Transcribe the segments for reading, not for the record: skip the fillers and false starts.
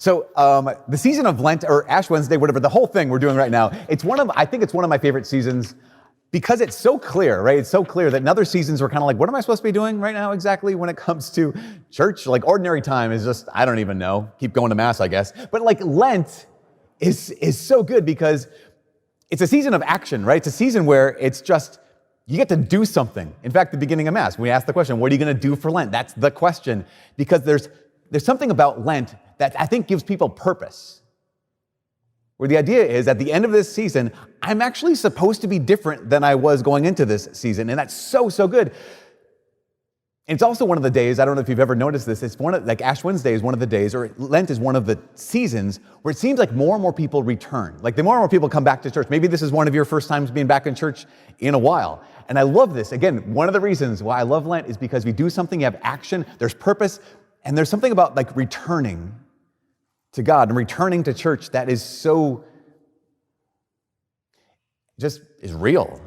The season of Lent, or Ash Wednesday, whatever, the whole thing we're doing right now, I think it's one of my favorite seasons because it's so clear, right? It's so clear that in other seasons we're kind of like, what am I supposed to be doing right now exactly when it comes to church? Like ordinary time is just, I don't even know. Keep going to Mass, I guess. But like Lent is so good because it's a season of action, right? It's a season where it's just, you get to do something. In fact, the beginning of Mass, we ask the question, what are you going to do for Lent? That's the question. Because there's something about Lent that I think gives people purpose. Where the idea is, at the end of this season, I'm actually supposed to be different than I was going into this season. And that's so good. And it's also one of the days, I don't know if you've ever noticed this, like Ash Wednesday is one of the days, or Lent is one of the seasons where it seems like more and more people return. Like the more and more people come back to church. Maybe this is one of your first times being back in church in a while. And I love this. Again, one of the reasons why I love Lent is because we do something, you have action, there's purpose, and there's something about like returning to God and returning to church that is so, just is real.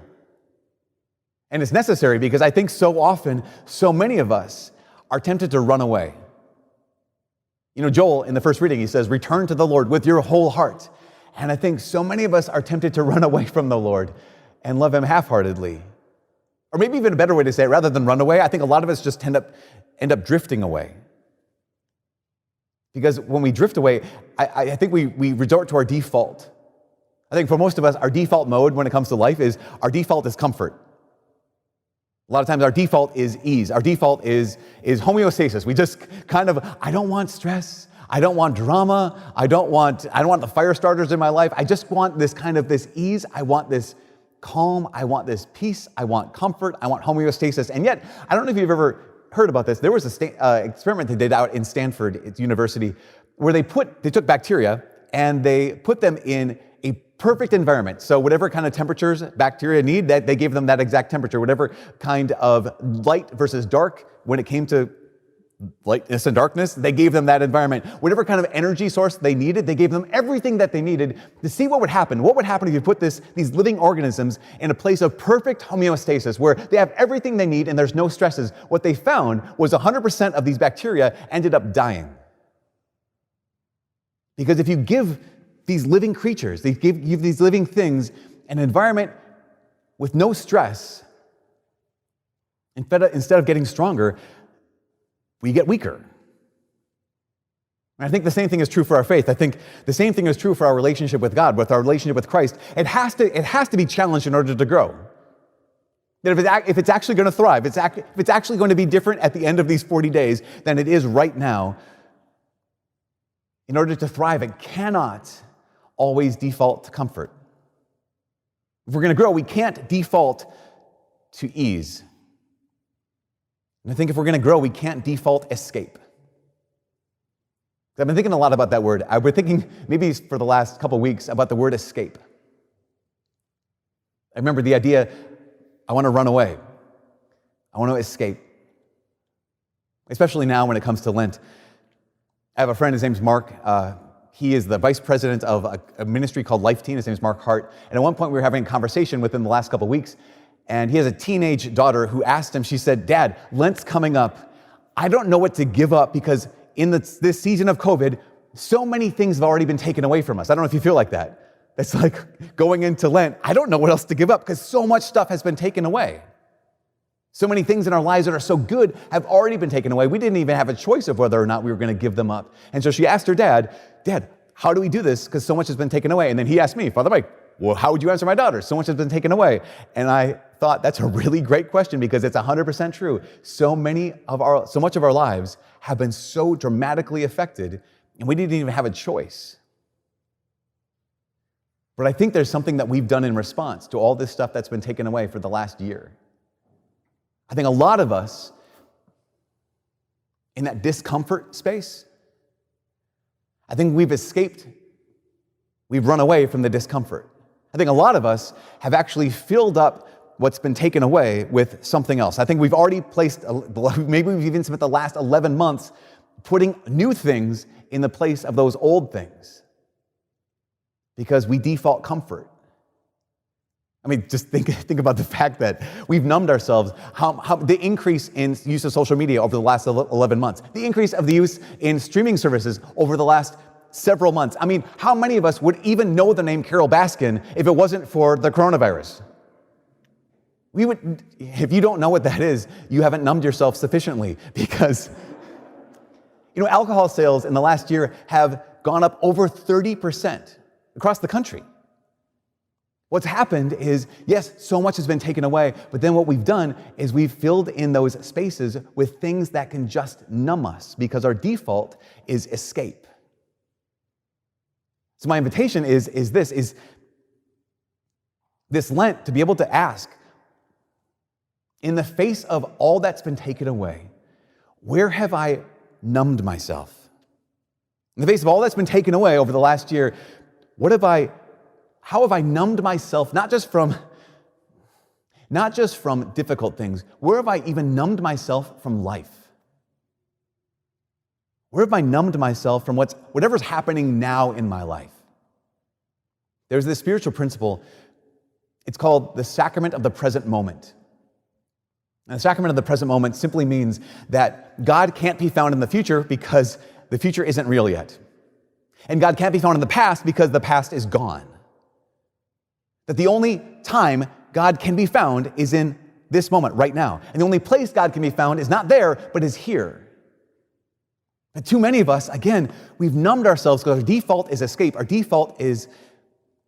And it's necessary because I think so often, so many of us are tempted to run away. You know, Joel, in the first reading, he says, return to the Lord with your whole heart. And I think so many of us are tempted to run away from the Lord and love him half-heartedly. Or maybe even a better way to say it, rather than run away, I think a lot of us just end up drifting away. Because when we drift away, I think we resort to our default. I think for most of us, our default mode when it comes to life is, our default is comfort. A lot of times our default is ease. Our default is homeostasis. We just kind of, I don't want stress. I don't want drama. I don't want the fire starters in my life. I just want this ease. I want this calm. I want this peace. I want comfort. I want homeostasis. And yet, I don't know if you've ever heard about this. There was an experiment they did out in Stanford University where they took bacteria and they put them in a perfect environment. So whatever kind of temperatures bacteria need, that they gave them that exact temperature. Whatever kind of light versus dark, when it came to lightness and darkness, they gave them that environment. Whatever kind of energy source they needed, they gave them everything that they needed to see what would happen. What would happen if you put these living organisms in a place of perfect homeostasis where they have everything they need and there's no stresses? What they found was 100% of these bacteria ended up dying. Because if you give these living creatures, they give these living things an environment with no stress, instead of getting stronger, we get weaker. And I think the same thing is true for our faith. I think the same thing is true for our relationship with God, with our relationship with Christ. It has to be challenged in order to grow. That if it's actually going to thrive, if it's actually going to be different at the end of these 40 days than it is right now, in order to thrive, it cannot always default to comfort. If we're going to grow, we can't default to ease. And I think if we're going to grow, we can't default escape. I've been thinking a lot about that word. I've been thinking maybe for the last couple weeks about the word escape. I remember the idea, I want to run away. I want to escape. Especially now when it comes to Lent. I have a friend, his name's Mark. He is the vice president of a ministry called Life Teen. His name's Mark Hart. And at one point we were having a conversation within the last couple weeks, and he has a teenage daughter who asked him, she said, Dad, Lent's coming up. I don't know what to give up because in this season of COVID, so many things have already been taken away from us. I don't know if you feel like that. It's like going into Lent, I don't know what else to give up because so much stuff has been taken away. So many things in our lives that are so good have already been taken away. We didn't even have a choice of whether or not we were going to give them up. And so she asked her dad, Dad, how do we do this? Because so much has been taken away. And then he asked me, Father Mike, well, how would you answer my daughter? So much has been taken away. And I thought that's a really great question because it's 100% true. So much of our lives have been so dramatically affected and we didn't even have a choice. But I think there's something that we've done in response to all this stuff that's been taken away for the last year. I think a lot of us in that discomfort space, I think we've escaped, we've run away from the discomfort. I think a lot of us have actually filled up what's been taken away with something else. I think we've already maybe we've even spent the last 11 months putting new things in the place of those old things because we default comfort. I mean, just think about the fact that we've numbed ourselves, how the increase in use of social media over the last 11 months, the increase of the use in streaming services over the last several months. I mean, how many of us would even know the name Carol Baskin if it wasn't for the coronavirus? We would, if you don't know what that is, you haven't numbed yourself sufficiently, because, alcohol sales in the last year have gone up over 30% across the country. What's happened is, yes, so much has been taken away, but then what we've done is we've filled in those spaces with things that can just numb us, because our default is escape. So my invitation is this Lent to be able to ask, in the face of all that's been taken away, where have I numbed myself? In the face of all that's been taken away over the last year, how have I numbed myself, not just from difficult things, where have I even numbed myself from life? Where have I numbed myself from whatever's happening now in my life? There's this spiritual principle, it's called the sacrament of the present moment. And the sacrament of the present moment simply means that God can't be found in the future because the future isn't real yet. And God can't be found in the past because the past is gone. That the only time God can be found is in this moment, right now. And the only place God can be found is not there, but is here. And too many of us, again, we've numbed ourselves because our default is escape. Our default is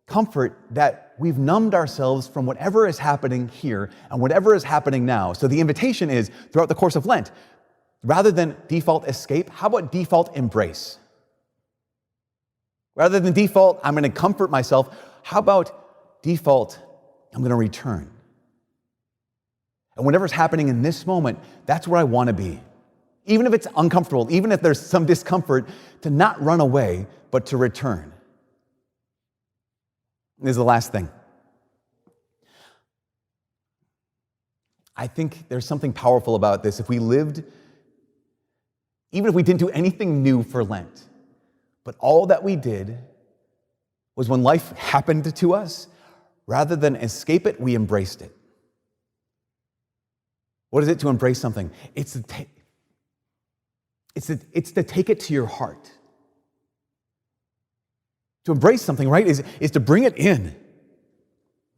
comfort, that we've numbed ourselves from whatever is happening here and whatever is happening now. So the invitation is, throughout the course of Lent, rather than default escape, how about default embrace? Rather than default, I'm going to comfort myself, how about default, I'm going to return? And whatever's happening in this moment, that's where I want to be. Even if it's uncomfortable, even if there's some discomfort, to not run away, but to return. This is the last thing. I think there's something powerful about this. If we lived, even if we didn't do anything new for Lent, but all that we did was when life happened to us, rather than escape it, we embraced it. What is it to embrace something? It's to take it to your heart. To embrace something, right, is to bring it in.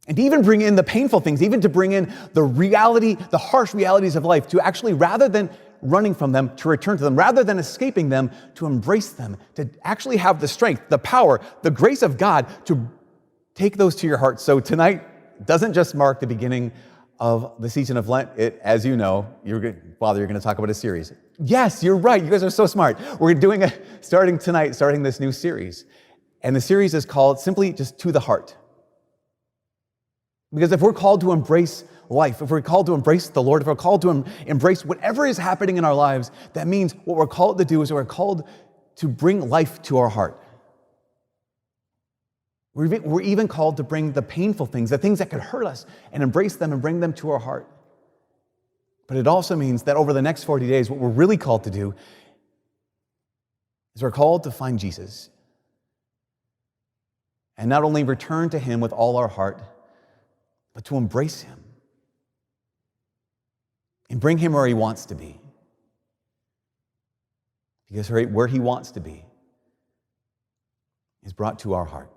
And to even bring in the painful things, even to bring in the reality, the harsh realities of life, to actually, rather than running from them, to return to them, rather than escaping them, to embrace them, to actually have the strength, the power, the grace of God to take those to your heart. So tonight doesn't just mark the beginning of the season of Lent. As you know, Father, you're going to talk about a series. Yes, you're right. You guys are so smart. We're starting this new series. And the series is called simply just To the Heart. Because if we're called to embrace life, if we're called to embrace the Lord, if we're called to embrace whatever is happening in our lives, that means what we're called to do is we're called to bring life to our heart. We're even called to bring the painful things, the things that could hurt us, and embrace them and bring them to our heart. But it also means that over the next 40 days, what we're really called to do is we're called to find Jesus. And not only return to him with all our heart, but to embrace him and bring him where he wants to be. Because where he wants to be is brought to our heart.